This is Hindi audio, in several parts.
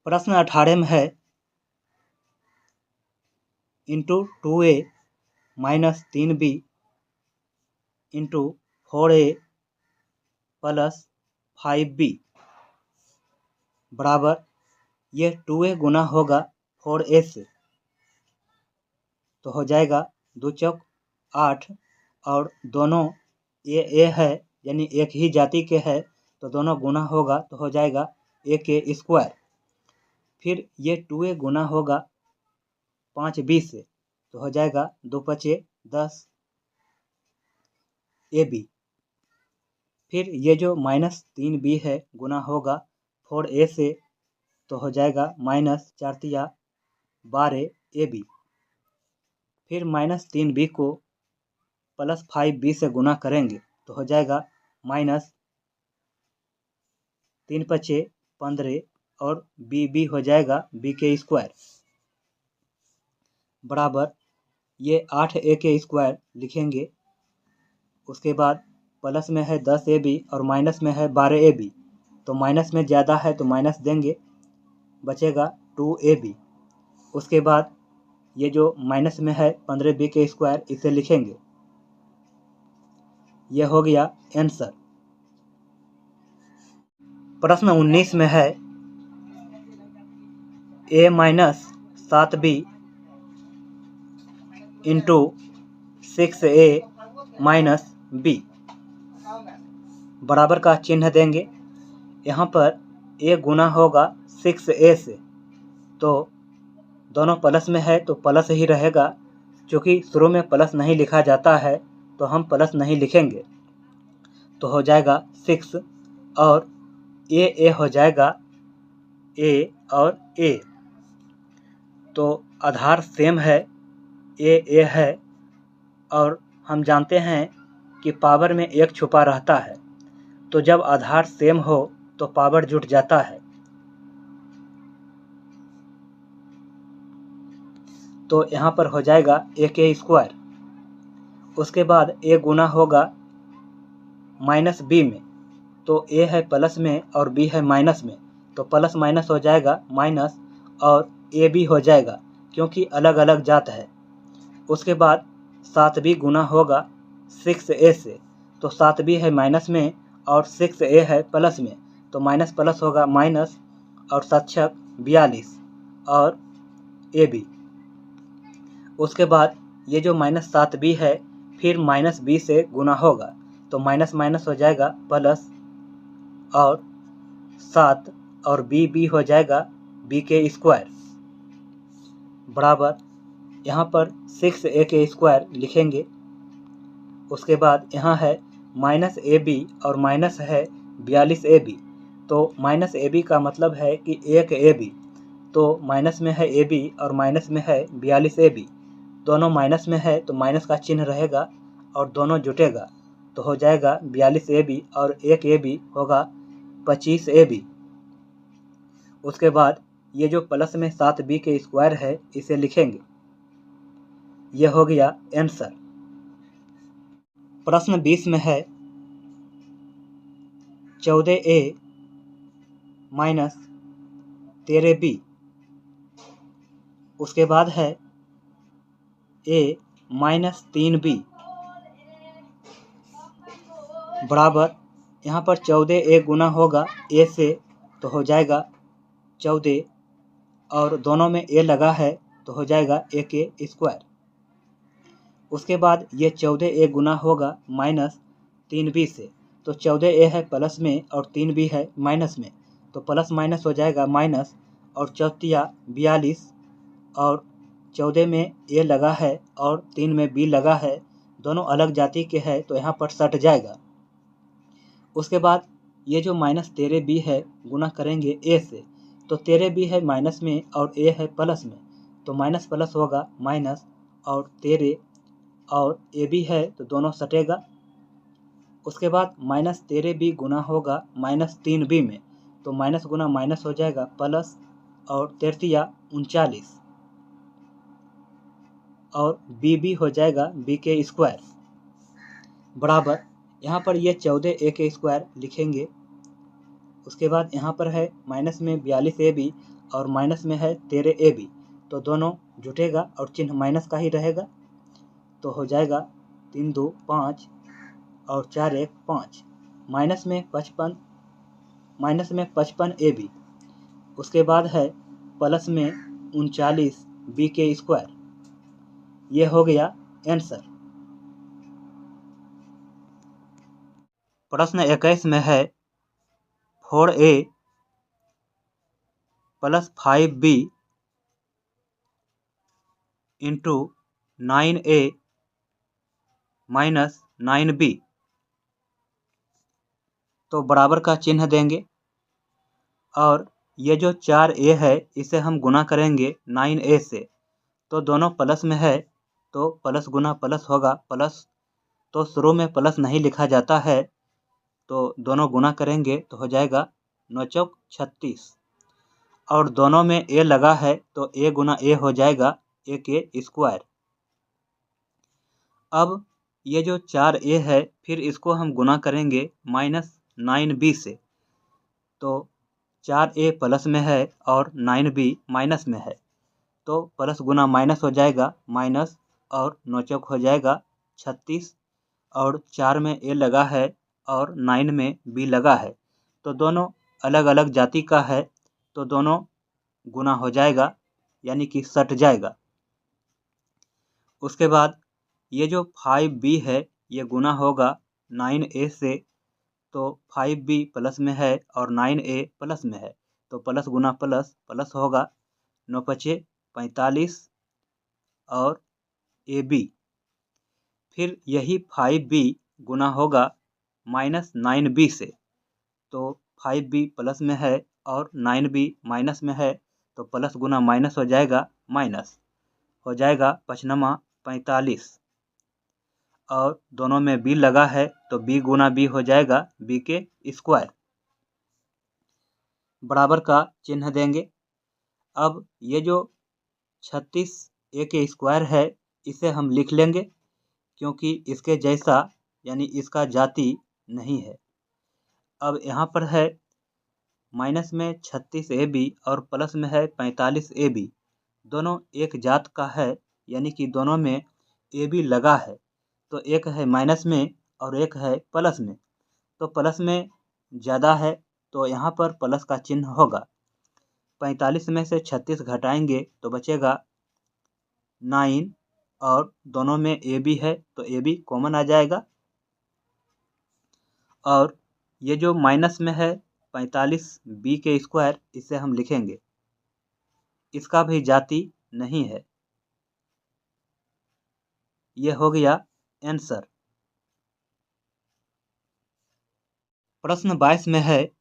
प्रश्न 18 में है into 2a minus 3b into 4a plus 5b बराबर ये 2a गुना होगा 4a से तो हो जाएगा 2 चौक 8 और दोनों ए है यानी एक ही जाति के है तो दोनों गुना होगा तो हो जाएगा a के स्क्वायर। फिर ये 2a गुना होगा 5b से तो हो जाएगा 2 पचे 10 ab। फिर ये जो माइनस 3b है गुना होगा 4a से तो हो जाएगा माइनस 4 तिया 12 ab। फिर माइनस 3b को प्लस 5b से गुना करेंगे तो हो जाएगा माइनस 3 पचे 15 और b हो जाएगा b के स्क्वायर बराबर ये 8a के स्क्वायर लिखेंगे। उसके बाद प्लस में है 10ab और माइनस में है 12ab तो माइनस में ज़्यादा है तो माइनस देंगे बचेगा 2ab। उसके बाद ये जो माइनस में है 15b के स्क्वायर इसे लिखेंगे। यह हो गया आंसर। प्रश्न 19 में है a minus 7b into 6a minus b बराबर का चिन्ह देंगे। यहाँ पर a गुना होगा 6a से तो दोनों प्लस में है तो प्लस ही रहेगा। क्योंकि शुरू में प्लस नहीं लिखा जाता है तो हम प्लस नहीं लिखेंगे तो हो जाएगा 6 और a हो जाएगा a और a तो आधार सेम है a है और हम जानते हैं कि पावर में एक छुपा रहता है तो जब आधार सेम हो तो पावर जुट जाता है। तो यहाँ पर हो जाएगा a के स्क्वायर। उसके बाद a गुना होगा माइनस b में तो a है प्लस में और b है माइनस में तो प्लस माइनस हो जाएगा माइनस और a भी हो जाएगा क्योंकि अलग अलग जात है। उसके बाद 7b गुना होगा 6a से तो 7b है माइनस में और 6a है प्लस में तो माइनस प्लस होगा माइनस और 7 42 और ab। उसके बाद ये जो माइनस 7b है फिर माइनस b से गुना होगा तो माइनस माइनस हो जाएगा प्लस और 7 और b हो जाएगा b के स्क्वायर बराबर यहाँ पर 6a के स्क्वायर लिखेंगे। उसके बाद यहाँ है माइनस ab और माइनस है 42ab तो माइनस ab का मतलब है कि 1ab तो माइनस में है ab और माइनस में है 42ab दोनों माइनस में है तो माइनस का चिन्ह रहेगा और दोनों जुटेगा तो हो जाएगा 42ab और 1ab होगा 25ab। उसके बाद ये जो प्लस में 7b के स्क्वायर है इसे लिखेंगे। यह हो गया आंसर। प्रश्न 20 में है 14a माइनस 13b उसके बाद है a माइनस 3b बराबर यहाँ पर 14a गुना होगा a से तो हो जाएगा 14 और दोनों में a लगा है तो हो जाएगा a के स्क्वायर। उसके बाद ये 14a गुना होगा माइनस 3b से तो 14a है प्लस में और 3b है माइनस में तो प्लस माइनस हो जाएगा माइनस और 4 42 और 14 में a लगा है और 3 में b लगा है दोनों अलग जाति के है तो यहाँ पर सट जाएगा। उसके बाद ये जो माइनस 13b है गुना करेंगे a से तो 13b है माइनस में और a है प्लस में तो माइनस प्लस होगा माइनस और 13 और ab है तो दोनों सटेगा। उसके बाद माइनस 13b गुना होगा माइनस 3b में तो माइनस गुना माइनस हो जाएगा प्लस और 13 39 और b हो जाएगा b के स्क्वायर बराबर यहाँ पर ये 14a के स्क्वायर लिखेंगे। उसके बाद यहाँ पर है माइनस में 42ab और माइनस में है 13 AB, तो दोनों जुटेगा और चिन्ह माइनस का ही रहेगा, तो हो जाएगा 3 2 5 और 4 1 5। माइनस में 55 AB, उसके बाद है प्लस में 39 B के स्क्वायर। ये हो गया आंसर। प्रश्न 21 में है 4A plus 5B into 9A minus 9B, तो बराबर का चिन्ह देंगे और ये जो 4A है इसे हम गुना करेंगे 9A से, तो दोनों प्लस में है तो प्लस गुना प्लस होगा। प्लस तो शुरू में प्लस नहीं लिखा जाता है, तो दोनों गुना करेंगे तो हो जाएगा 9 चौक 36, और दोनों में A लगा है तो A गुना A हो जाएगा A के स्क्वायर। अब ये जो 4A है फिर इसको हम गुना करेंगे माइनस 9B से, तो 4A प्लस में है और 9B माइनस में है, तो प्लस गुना माइनस हो जाएगा माइनस, और 9 चौक हो जाएगा 36, और 4 में A लगा है और 9 में B लगा है, तो दोनों अलग अलग जाति का है, तो दोनों गुना हो जाएगा यानी कि सट जाएगा। उसके बाद ये जो 5B है ये गुना होगा 9A से, तो 5B प्लस में है और 9A प्लस में है, तो प्लस गुना प्लस प्लस होगा, 9 पचे 45 और AB। फिर यही 5B गुना होगा माइनस 9B से, तो 5B प्लस में है और 9B माइनस में है, तो प्लस गुना माइनस हो जाएगा माइनस, हो जाएगा 55 45, और दोनों में B लगा है तो B गुना B हो जाएगा B के स्क्वायर। बराबर का चिन्ह देंगे। अब ये जो 36 A के स्क्वायर है इसे हम लिख लेंगे, क्योंकि इसके जैसा यानी इसका जाति नहीं है। अब यहाँ पर है माइनस में 36 AB और प्लस में है 45 AB, दोनों एक जात का है, यानी कि दोनों में AB लगा है, तो एक है माइनस में और एक है प्लस में, तो प्लस में ज़्यादा है तो यहाँ पर प्लस का चिन्ह होगा। 45 में से 36 घटाएंगे तो बचेगा 9, और दोनों में AB है तो AB कॉमन आ जाएगा। और ये जो माइनस में है 45 B के स्क्वायर इसे हम लिखेंगे, इसका भी जाति नहीं है। ये हो गया आंसर। प्रश्न 22 में है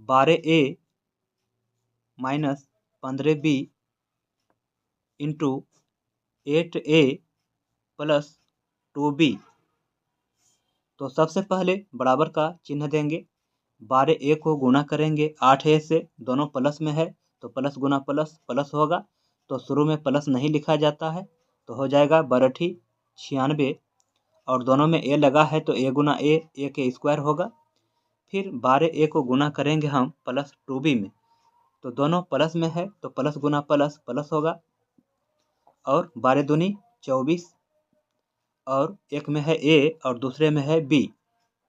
12A minus 15B into 8A plus 2B, तो सबसे पहले बराबर का चिन्ह देंगे। 12A को गुना करेंगे 8A से, दोनों प्लस में है तो प्लस गुना प्लस प्लस होगा, तो शुरू में प्लस नहीं लिखा जाता है, तो हो जाएगा 12 96, और दोनों में A लगा है तो A गुना A A के स्क्वायर होगा। फिर 12A को गुना करेंगे हम प्लस 2B में, तो दोनों प्लस में है तो प्लस गुना प्लस प्लस होगा, और 12 दूनी 24, और एक में है A और दूसरे में है B,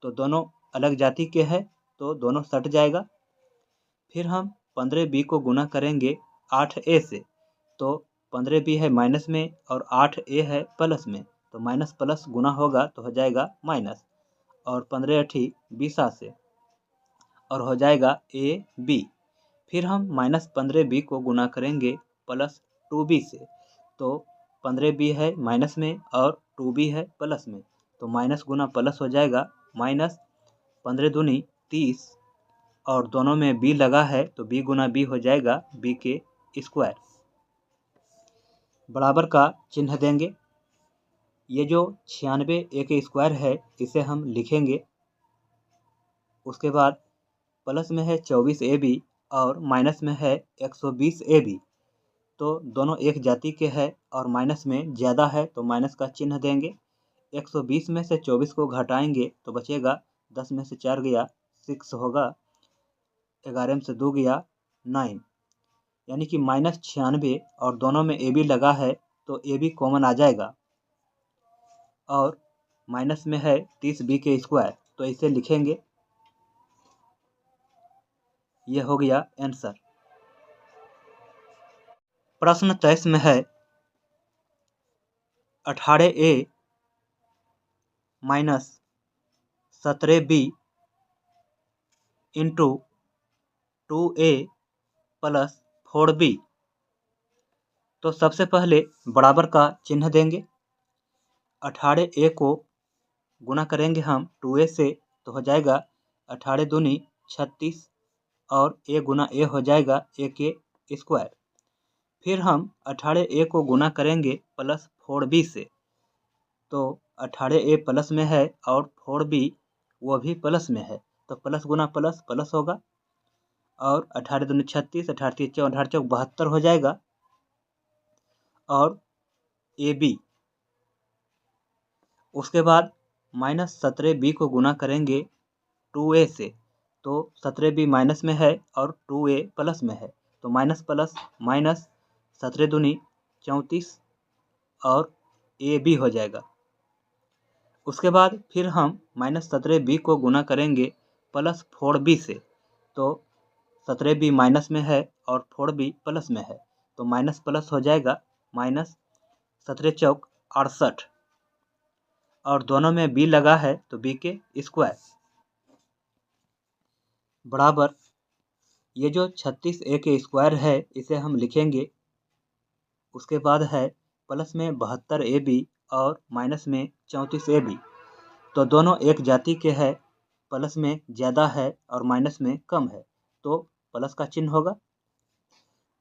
तो दोनों अलग जाति के हैं तो दोनों सट जाएगा। फिर हम 15B को गुना करेंगे 8A से, तो 15B है माइनस में और 8A है प्लस में, तो माइनस प्लस गुना होगा तो हो जाएगा माइनस, और 15 8 20 से, और हो जाएगा AB। फिर हम माइनस 15B को गुना करेंगे प्लस 2B से, तो 15B है माइनस में और 2B है प्लस में, तो माइनस गुना प्लस हो जाएगा माइनस, 15 दूनी 30, और दोनों में B लगा है तो B गुना B हो जाएगा B के स्क्वायर। बराबर का चिन्ह देंगे। ये जो 96 A के स्क्वायर है इसे हम लिखेंगे। उसके बाद प्लस में है 24 AB और माइनस में है 120 AB, तो दोनों एक जाति के हैं और माइनस में ज़्यादा है तो माइनस का चिन्ह देंगे। 120 में से 24 को घटाएंगे तो बचेगा 10 में से 4 गया 6 होगा, 11 में से 2 गया 9, यानी कि -96 और दोनों में ए बी लगा है तो ए बी कॉमन आ जाएगा और माइनस में है 30b के स्क्वायर, तो इसे लिखेंगे। यह हो गया आंसर। प्रश्न 23 में है 18a minus 17b into 2a plus 4b। तो सबसे पहले बराबर का चिन्ह देंगे। 18a को गुना करेंगे हम 2a से तो हो जाएगा 18 दूनी 36 और a गुना a हो जाएगा a के स्क्वायर। फिर हम 18a को गुना करेंगे प्लस 4b से, तो 18a प्लस में है और 4b वो भी प्लस में है, तो प्लस गुना प्लस प्लस होगा और 18 दूनी 36, 18 तीन 72 हो जाएगा और ए बी। उसके बाद -17b को गुना करेंगे 2a से, तो 17b माइनस में है और 2a प्लस में है, तो माइनस प्लस माइनस 17 दूनी 34 और ए बी हो जाएगा। उसके बाद फिर हम -17b को गुना करेंगे प्लस 4b से, तो 17b माइनस में है और 4b प्लस में है, तो माइनस प्लस हो जाएगा -17 चौक 68 और दोनों में b लगा है तो b के स्क्वायर बराबर ये जो 36a के स्क्वायर है इसे हम लिखेंगे। उसके बाद है प्लस में 72ab और माइनस में 34ab, तो दोनों एक जाति के है, प्लस में ज़्यादा है और माइनस में कम है, तो प्लस का चिन्ह होगा।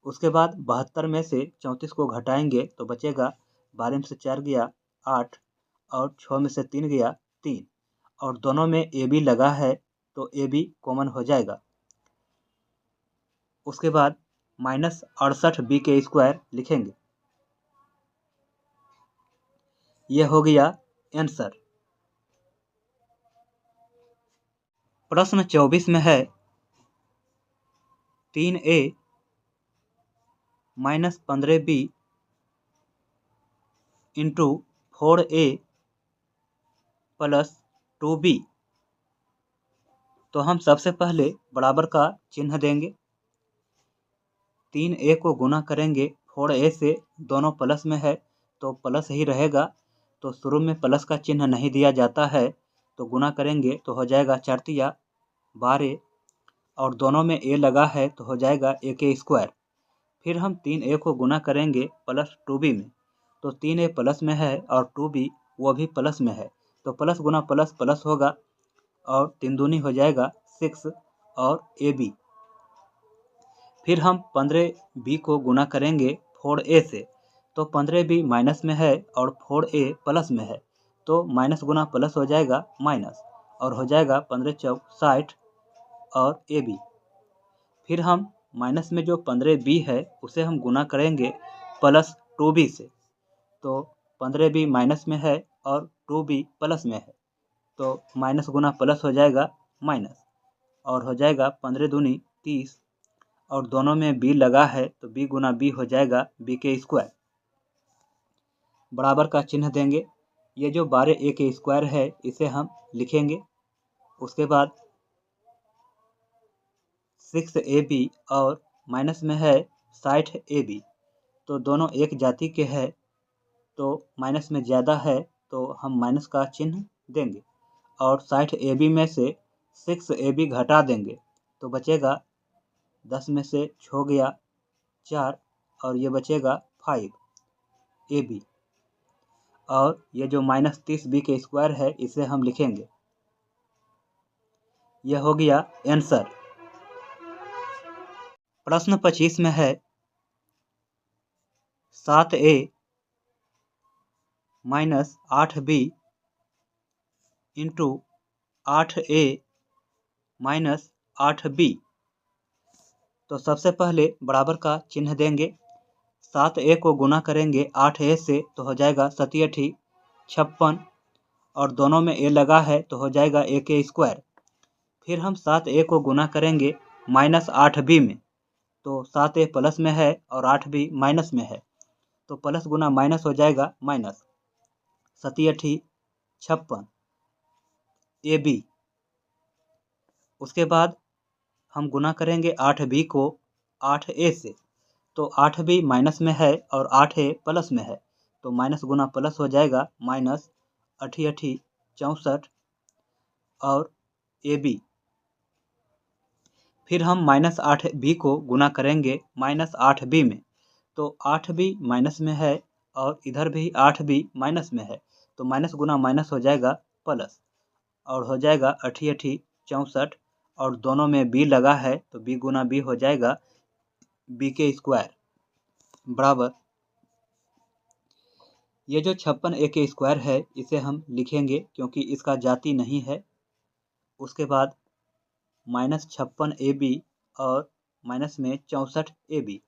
उसके बाद 72 में से 34 को घटाएंगे तो बचेगा 12 में से 4 गया 8 और 6 में से 3 गया 3 और दोनों में ए बी लगा है तो ए बी कॉमन हो जाएगा। उसके बाद -68b के स्क्वायर लिखेंगे। यह हो गया आंसर। प्रश्न 24 में है 3a minus 15b into 4a plus 2b। तो हम सबसे पहले बराबर का चिन्ह देंगे। 3a को गुना करेंगे 4a से, दोनों प्लस में है तो प्लस ही रहेगा, तो शुरू में प्लस का चिन्ह नहीं दिया जाता है, तो गुना करेंगे तो हो जाएगा 4 तिया 12 और दोनों में a लगा है तो हो जाएगा a के स्क्वायर। फिर हम 3a को गुना करेंगे प्लस 2b में, तो 3a प्लस में है और 2b वो भी प्लस में है, तो प्लस गुना प्लस प्लस होगा और 3 दूनी हो जाएगा 6 और ab। फिर हम 15b को गुना करेंगे 4a से, तो 15b माइनस में है और 4a प्लस में है, तो माइनस गुना प्लस हो जाएगा माइनस और हो जाएगा 15 चौक 60 और ab। फिर हम माइनस में जो 15b है उसे हम गुना करेंगे प्लस 2b से, तो 15b माइनस में है और 2b प्लस में है, तो माइनस गुना प्लस हो जाएगा माइनस और हो जाएगा 15 दूनी 30 और दोनों में b लगा है तो b गुना b हो जाएगा b के स्क्वायर। बराबर का चिन्ह देंगे। ये जो 12a के स्क्वायर है इसे हम लिखेंगे। उसके बाद 6ab और माइनस में है 60ab, तो दोनों एक जाति के हैं, तो माइनस में ज़्यादा है तो हम माइनस का चिन्ह देंगे और 60ab में से 6ab घटा देंगे तो बचेगा 10 में से 6 गया 4 और ये बचेगा 5ab और ये जो -30b के स्क्वायर है इसे हम लिखेंगे। यह हो गया आंसर। प्रश्न 25 में है 7a minus 8b into 8a minus 8b। तो सबसे पहले बराबर का चिन्ह देंगे। 7a को गुना करेंगे 8a से तो हो जाएगा 7 8 56 और दोनों में a लगा है तो हो जाएगा a के स्क्वायर। फिर हम 7a को गुना करेंगे -8b में, तो 7A प्लस में है और 8B माइनस में है, तो प्लस गुना माइनस हो जाएगा माइनस। 7 56 AB। उसके बाद हम गुना करेंगे 8B को 8A से, तो 8B माइनस में है और 8A प्लस में है, तो माइनस गुना प्लस हो जाएगा माइनस 8 64 और AB। फिर हम माइनस 8B को गुना करेंगे माइनस 8B में, तो 8B माइनस में है और इधर भी 8B माइनस में है, तो माइनस गुना माइनस हो जाएगा प्लस और हो जाएगा 8 64 और दोनों में B लगा है, तो B गुना B हो जाएगा B के स्क्वायर बराबर। ये जो 56A के स्क्वायर है इसे हम लिखेंगे क्योंकि इसका जाति नहीं है। उसके बाद माइनस 56AB और माइनस में 64AB,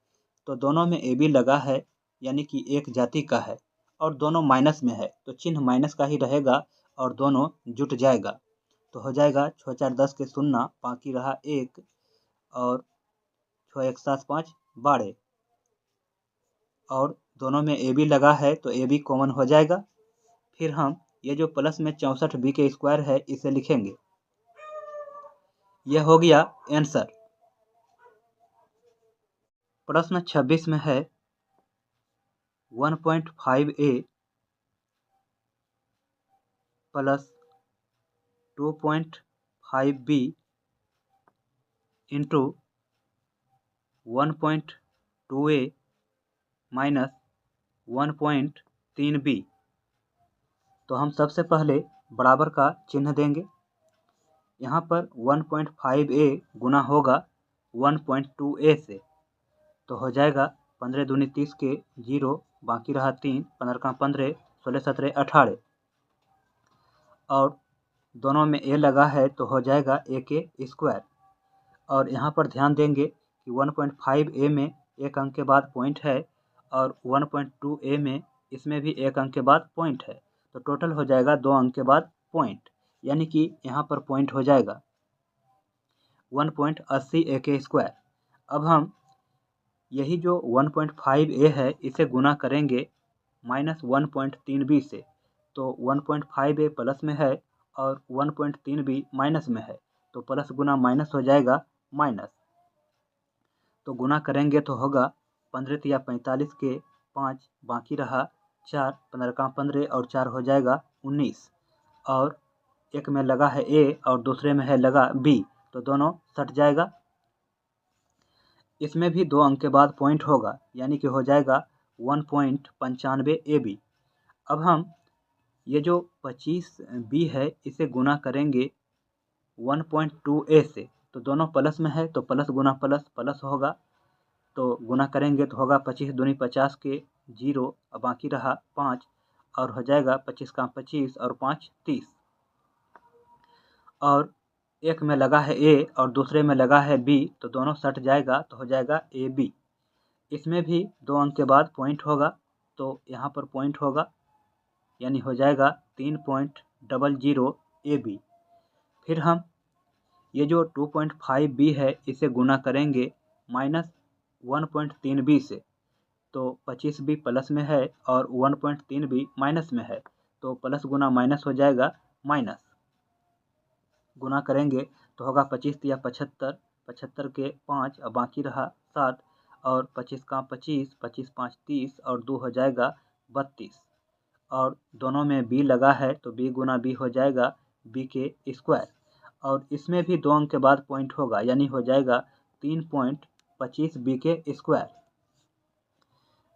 तो दोनों में AB लगा है यानी कि एक जाति का है और दोनों माइनस में है, तो चिन्ह माइनस का ही रहेगा और दोनों जुट जाएगा, तो हो जाएगा 6 4 10 के 0, बाकी रहा 1 और 6 1 7 5 12 और दोनों में AB लगा है तो AB कॉमन हो जाएगा। फिर हम ये जो प्लस में 64B के स्क्वायर है इसे लिखेंगे। यह हो गया आंसर। प्रश्न 26 में है 1.5A plus 2.5B into 1.2A minus 1.3B। तो हम सबसे पहले बराबर का चिन्ह देंगे। यहाँ पर 1.5A गुना होगा 1.2A से, तो हो जाएगा 15 दूनी 30 के 0, बाकी रहा 3, 15 का 15, 16 17 18 और दोनों में A लगा है तो हो जाएगा A के स्क्वायर। और यहाँ पर ध्यान देंगे कि 1.5A में एक अंक के बाद पॉइंट है और 1.2A में इसमें भी एक अंक के बाद पॉइंट है, तो टोटल हो जाएगा 2 अंक के बाद पॉइंट, यानी कि यहाँ पर पॉइंट हो जाएगा 1.80A के स्क्वायर। अब हम यही जो 1.5A है इसे गुना करेंगे माइनस 1.3B से, तो 1.5A प्लस में है और 1.3B माइनस में है, तो प्लस गुना माइनस हो जाएगा माइनस, तो गुना करेंगे तो होगा 15 तिया 45 के 5, बाकी रहा 4, 15 का 15 और 4 हो जाएगा 19 और एक में लगा है A और दूसरे में है लगा B, तो दोनों सट जाएगा। इसमें भी 2 अंक के बाद पॉइंट होगा यानी कि हो जाएगा 1.95 AB। अब हम ये जो 25B है इसे गुना करेंगे 1.2A से, तो दोनों प्लस में है तो प्लस गुना प्लस प्लस होगा, तो गुना करेंगे तो होगा 25 दूनी 50 के 0, और बाकी रहा 5 और हो जाएगा 25 का 25 और 5 30 और एक में लगा है A और दूसरे में लगा है B, तो दोनों सट जाएगा तो हो जाएगा AB। इसमें भी 2 अंक के बाद पॉइंट होगा, तो यहाँ पर पॉइंट होगा यानी हो जाएगा 3.00 AB। फिर हम ये जो 2.5B है इसे गुना करेंगे माइनस 1.3B से, तो 25B प्लस में है और 1.3B माइनस में है, तो प्लस गुना माइनस हो जाएगा माइनस, गुना करेंगे तो होगा 25 तिया 75, 75 के 5 और बाकी रहा 7 और 25 का 25, 25 5 30 और 2 हो जाएगा 32 और दोनों में B लगा है तो B गुना B हो जाएगा B के स्क्वायर। और इसमें भी 2 अंक के बाद पॉइंट होगा यानी हो जाएगा 3.25 B के स्क्वायर।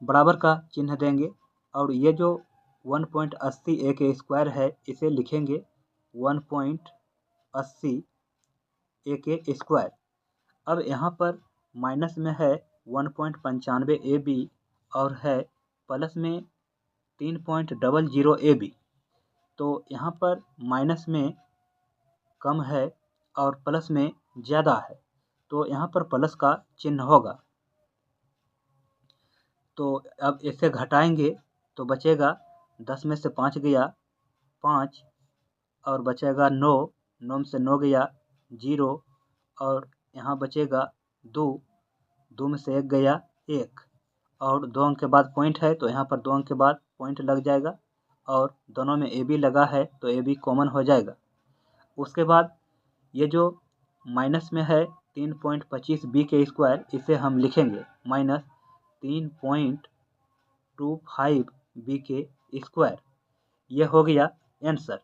बराबर का चिन्ह देंगे और ये जो 1.80A के स्क्वायर है इसे लिखेंगे 1.80A के स्क्वायर। अब यहाँ पर माइनस में है 1.95 AB और है प्लस में 3.00 AB, तो यहाँ पर माइनस में कम है और प्लस में ज़्यादा है, तो यहाँ पर प्लस का चिन्ह होगा। तो अब इसे घटाएंगे तो बचेगा 10 में से 5 गया 5 और बचेगा 9, 9 में से 9 गया 0 और यहाँ बचेगा 2, 2 में से 1 गया 1 और 2 अंक के बाद पॉइंट है तो यहाँ पर 2 अंक के बाद पॉइंट लग जाएगा और दोनों में ए बी लगा है तो ए बी कॉमन हो जाएगा। उसके बाद ये जो माइनस में है 3.25 बी के स्क्वायर, इसे हम लिखेंगे माइनस 3.25 बी के स्क्वायर। यह हो गया आंसर।